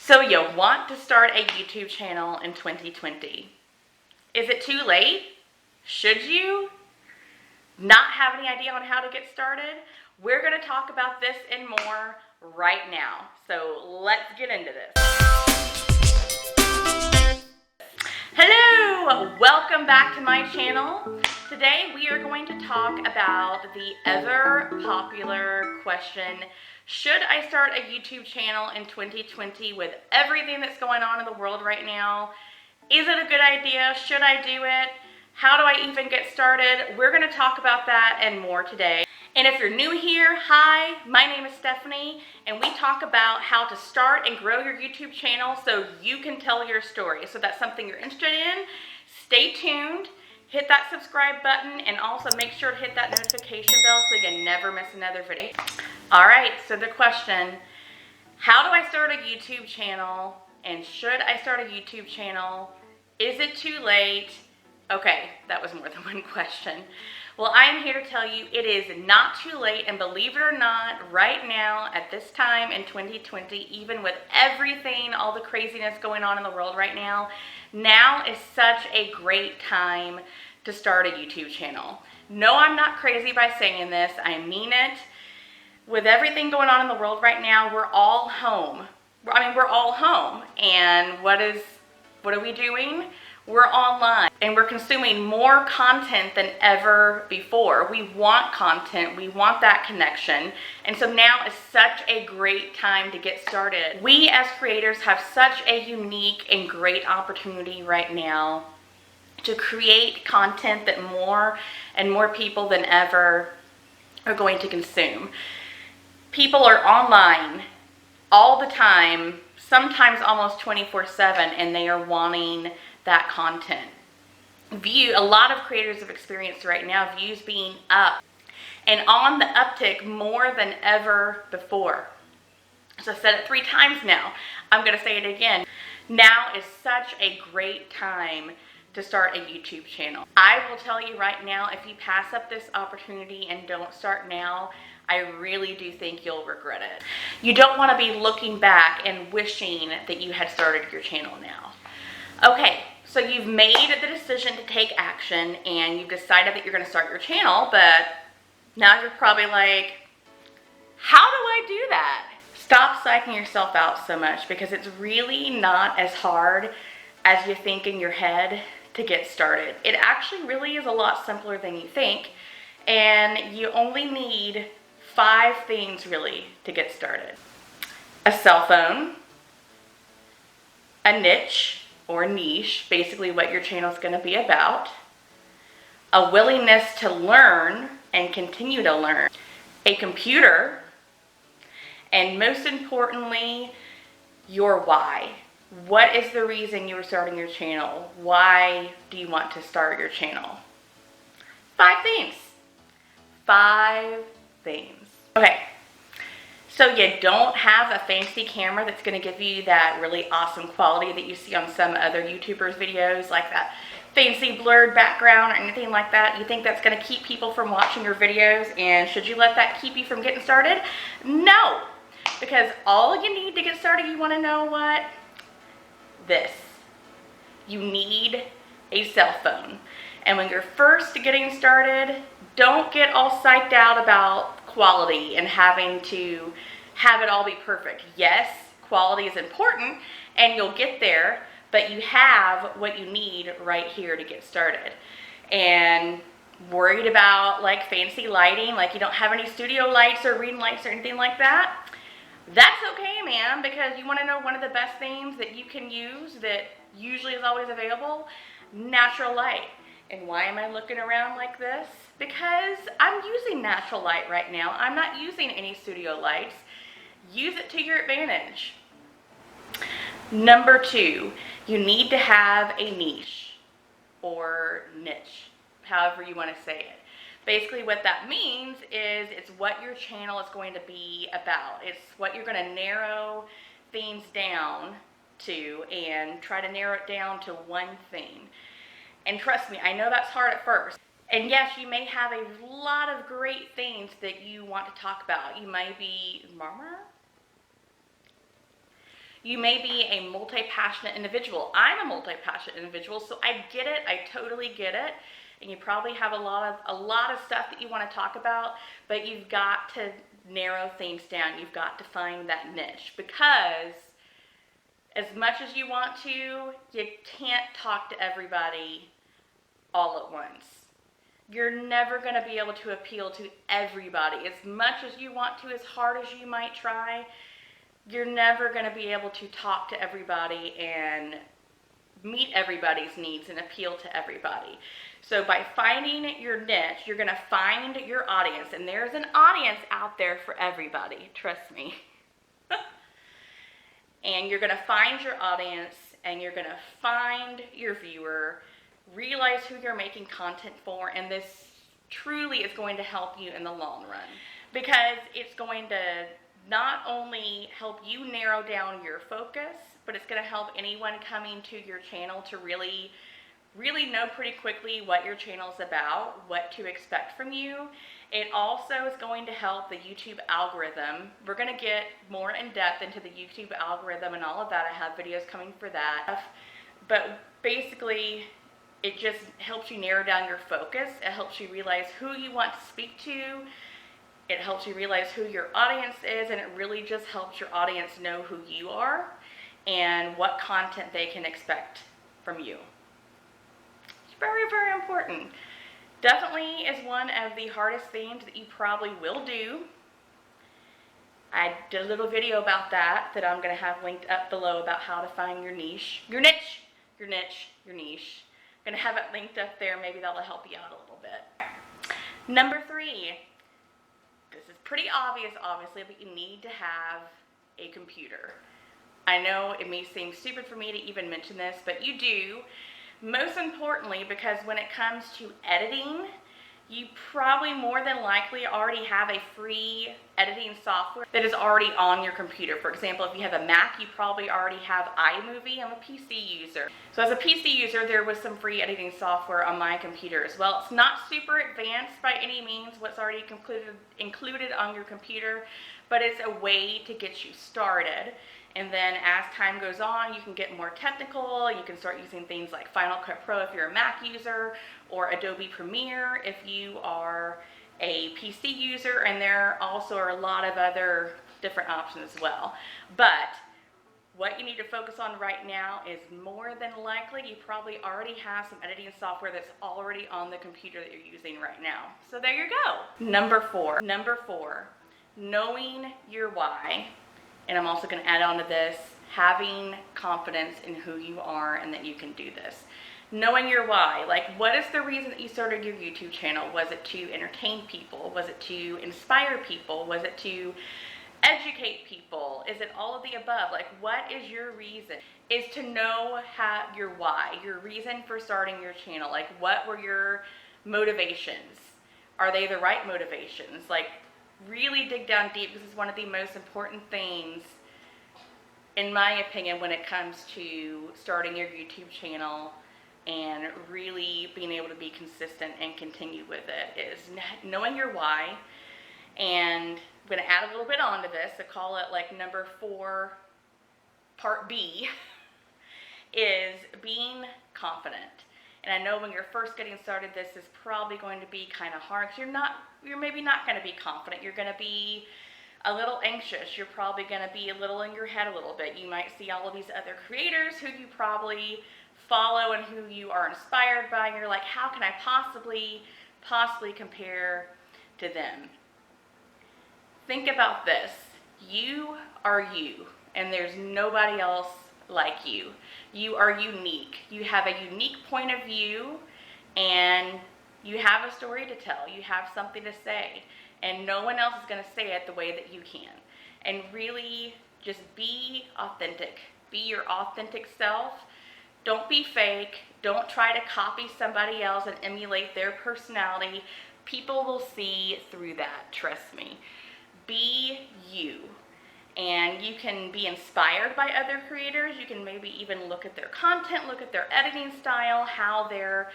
So you want to start a YouTube channel in 2020. Is it too late? Should you not have any idea on how to get started? We're going to talk about this and more right now. So let's get into this. Hello, welcome back to my channel. Today we are going to talk about the ever popular question, should I start a YouTube channel in 2020 with everything that's going on in the world right now? Is it a good idea? Should I do it? How do I even get started? We're going to talk about that and more today. And if you're new here, hi, my name is Stephanie, and we talk about how to start and grow your YouTube channel so you can tell your story. So if that's something you're interested in, stay tuned, hit that subscribe button, and also make sure to hit that notification bell so you never miss another video. All right, so the question, how do I start a YouTube channel, and should I start a YouTube channel? Is it too late? Okay, that was more than one question. Well, I am here to tell you it is not too late, and believe it or not, right now, at this time in 2020, even with everything, all the craziness going on in the world right now, now is such a great time to start a YouTube channel. No, I'm not crazy by saying this. I mean it. With everything going on in the world right now, we're all home. We're all home, and what are we doing? We're online, and we're consuming more content than ever before. We want content, we want that connection, and so now is such a great time to get started. We as creators have such a unique and great opportunity right now to create content that more and more people than ever are going to consume. People are online all the time, sometimes almost 24/7, and they are wanting that content. A lot of creators have experienced right now views being up and on the uptick more than ever before. So I said it 3 times now. I'm going to say it again. Now is such a great time to start a YouTube channel. I will tell you right now, if you pass up this opportunity and don't start now, I really do think you'll regret it. You don't want to be looking back and wishing that you had started your channel now. Okay, so you've made the decision to take action and you've decided that you're going to start your channel, but now you're probably like, how do I do that? Stop psyching yourself out so much, because it's really not as hard as you think in your head to get started. It actually really is a lot simpler than you think, and you only need 5 things really to get started. A cell phone, a niche or niche, basically what your channel is going to be about, a willingness to learn and continue to learn, a computer, and most importantly, your why. What is the reason you are starting your channel? Why do you want to start your channel? 5 things. 5 things. Okay. So you don't have a fancy camera that's going to give you that really awesome quality that you see on some other YouTubers' videos, like that fancy blurred background or anything like that. You think that's going to keep people from watching your videos, and should you let that keep you from getting started? No, because all you need to get started, you want to know what? This. You need a cell phone. And when you're first getting started, don't get all psyched out about quality and having to have it all be perfect. Yes, quality is important and you'll get there, but you have what you need right here to get started. And worried about like fancy lighting, like you don't have any studio lights or ring lights or anything like that? That's okay, man, because you want to know one of the best things that you can use that usually is always available? Natural light. And why am I looking around like this? Because I'm using natural light right now. I'm not using any studio lights. Use it to your advantage. Number 2, you need to have a niche or niche, however you want to say it. Basically what that means is it's what your channel is going to be about. It's what you're going to narrow things down to and try to narrow it down to one thing. And trust me, I know that's hard at first. And yes, you may have a lot of great things that you want to talk about. You may be, You may be a multi-passionate individual. I'm a multi-passionate individual, so I get it. I totally get it. And you probably have a lot of stuff that you want to talk about, but you've got to narrow things down. You've got to find that niche, because as much as you want to, you can't talk to everybody all at once. You're never going to be able to appeal to everybody. As much as you want to, as hard as you might try, you're never going to be able to talk to everybody and meet everybody's needs and appeal to everybody. So by finding your niche, you're going to find your audience, and there's an audience out there for everybody, trust me. And you're going to find your audience, and you're going to find your viewer, realize who you're making content for, and this truly is going to help you in the long run, because it's going to not only help you narrow down your focus, but it's going to help anyone coming to your channel to really know pretty quickly what your channel is about, what to expect from you. It also is going to help the YouTube algorithm. We're going to get more in depth into the YouTube algorithm and all of that. I have videos coming for that. But basically, it just helps you narrow down your focus. It helps you realize who you want to speak to. It helps you realize who your audience is, and it really just helps your audience know who you are and what content they can expect from you. It's very, very important. Definitely is one of the hardest things that you probably will do. I did a little video about that I'm going to have linked up below about how to find your niche. Your niche. I'm going to have it linked up there. Maybe that'll help you out a little bit. Number 3. This is pretty obvious, obviously, but you need to have a computer. I know it may seem stupid for me to even mention this, but you do. Most importantly, because when it comes to editing, you probably more than likely already have a free editing software that is already on your computer. For example, if you have a Mac, you probably already have iMovie. I'm a PC user. So as a PC user, there was some free editing software on my computer as well. It's not super advanced by any means, what's already included on your computer, but it's a way to get you started. And then as time goes on, you can get more technical. You can start using things like Final Cut Pro if you're a Mac user, or Adobe Premiere if you are a PC user, and there also are a lot of other different options as well. But what you need to focus on right now is more than likely you probably already have some editing software that's already on the computer that you're using right now. So there you go. Number 4, knowing your why. And I'm also going to add on to this, having confidence in who you are and that you can do this. Knowing your why, like what is the reason that you started your YouTube channel? Was it to entertain people? Was it to inspire people? Was it to educate people? Is it all of the above? Like what is your reason? Is to know your why, your reason for starting your channel. Like what were your motivations? Are they the right motivations? Like really dig down deep. This is one of the most important things, in my opinion, when it comes to starting your YouTube channel and really being able to be consistent and continue with it, is knowing your why. And I'm going to add a little bit onto this. I call it like number 4, part B, is being confident. And I know when you're first getting started, this is probably going to be kind of hard, because you're maybe not going to be confident. You're going to be a little anxious. You're probably going to be a little in your head a little bit. You might see all of these other creators who you probably follow and who you are inspired by, and you're like, how can I possibly compare to them? Think about this. You are you, and there's nobody else like you. You are unique. You have a unique point of view, and you have a story to tell. You have something to say, and no one else is going to say it the way that you can. And really just be authentic. Be your authentic self. Don't be fake. Don't try to copy somebody else and emulate their personality. People will see through that, trust me. Be you. And you can be inspired by other creators. You can maybe even look at their content, look at their editing style, how they're,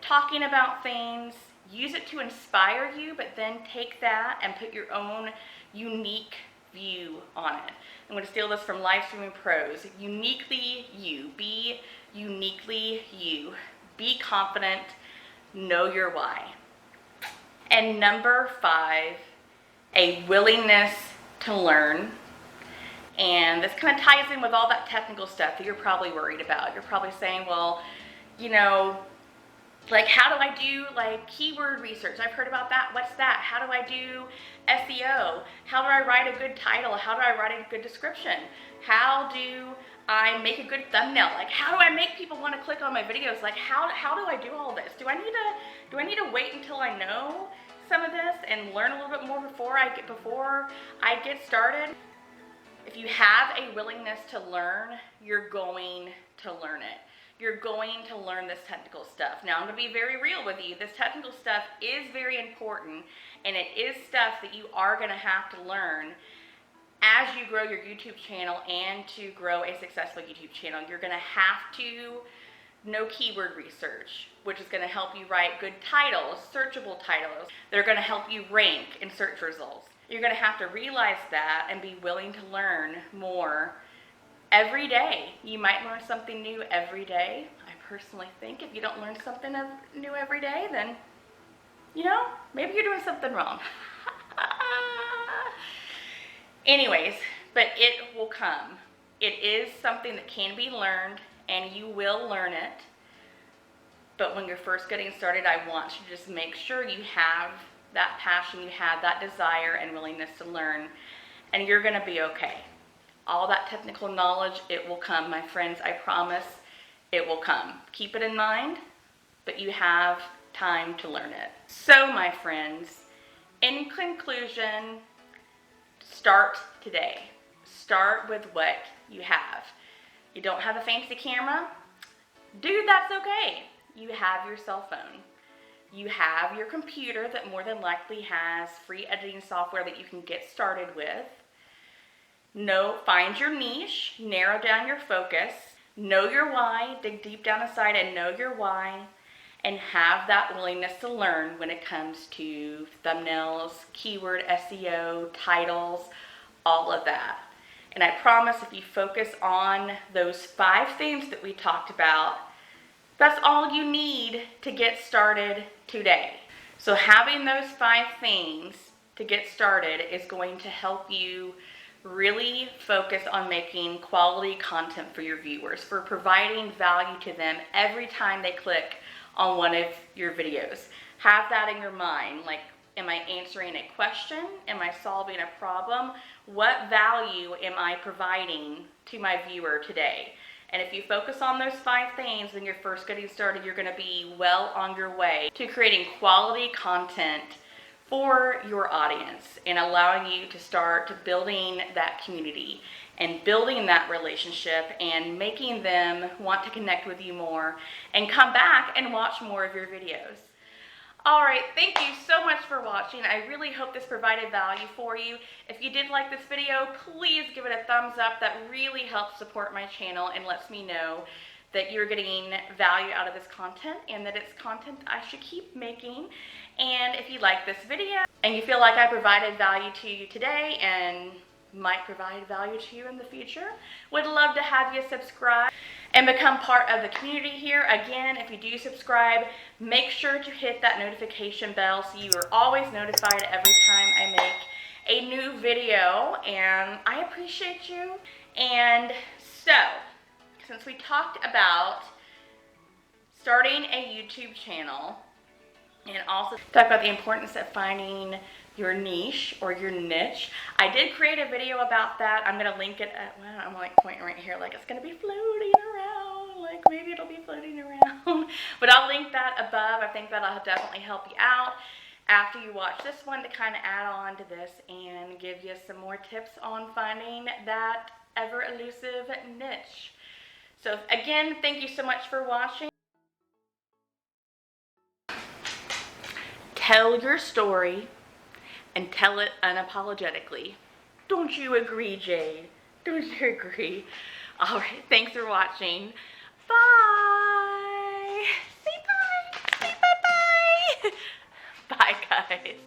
talking about things. Use it to inspire you, but then take that and put your own unique view on it. I'm going to steal this from Live Streaming Pros. Uniquely you. Be uniquely you. Be confident. Know your why. And number 5, a willingness to learn. And this kind of ties in with all that technical stuff that you're probably worried about. You're probably saying, well, you know, like, how do I do like keyword research? I've heard about that. What's that? How do I do SEO? How do I write a good title? How do I write a good description? How do I make a good thumbnail? Like, how do I make people want to click on my videos? Like, how do I do all this? Do I need to wait until I know some of this and learn a little bit more before I get started? If you have a willingness to learn, you're going to learn it. You're going to learn this technical stuff. Now, I'm going to be very real with you. This technical stuff is very important, and it is stuff that you are going to have to learn as you grow your YouTube channel and to grow a successful YouTube channel. You're going to have to know keyword research, which is going to help you write good titles, searchable titles. They're going to help you rank in search results. You're going to have to realize that and be willing to learn more every day. You might learn something new every day. I personally think if you don't learn something new every day, then, you know, maybe you're doing something wrong. Anyways, but it will come. It is something that can be learned, and you will learn it. But when you're first getting started, I want you to just make sure you have that passion, you have that desire and willingness to learn, and you're going to be okay. All that technical knowledge, it will come, my friends. I promise it will come. Keep it in mind, but you have time to learn it. So, my friends, in conclusion, start today. Start with what you have. You don't have a fancy camera? Dude, that's okay. You have your cell phone. You have your computer that more than likely has free editing software that you can get started with. Find your niche, narrow down your focus, know your why, dig deep down inside and know your why, and have that willingness to learn when it comes to thumbnails, keyword SEO, titles, all of that. And I promise if you focus on those 5 things that we talked about, that's all you need to get started today. So having those 5 things to get started is going to help you really focus on making quality content for your viewers, for providing value to them every time they click on one of your videos. Have that in your mind. Like, am I answering a question? Am I solving a problem? What value am I providing to my viewer today? And if you focus on those 5 things when you're first getting started, you're going to be well on your way to creating quality content for your audience and allowing you to start building that community and building that relationship and making them want to connect with you more and come back and watch more of your videos. All right, thank you so much for watching. I really hope this provided value for you. If you did like this video, please give it a thumbs up. That really helps support my channel and lets me know that you're getting value out of this content and that it's content I should keep making. And if you like this video and you feel like I provided value to you today and might provide value to you in the future, would love to have you subscribe and become part of the community here. Again, if you do subscribe, make sure to hit that notification bell so you are always notified every time I make a new video, and I appreciate you. And so, since we talked about starting a YouTube channel and also talk about the importance of finding your niche or your niche, I did create a video about that. I'm going to link it at, well, I'm like pointing right here like it's going to be floating around, like maybe it'll be floating around, but I'll link that above. I think that'll definitely help you out after you watch this one to kind of add on to this and give you some more tips on finding that ever elusive niche. So again, thank you so much for watching. Tell your story and tell it unapologetically. Don't you agree, Jade? Don't you agree? All right, thanks for watching. Bye. Say bye. Say bye-bye. Bye, guys.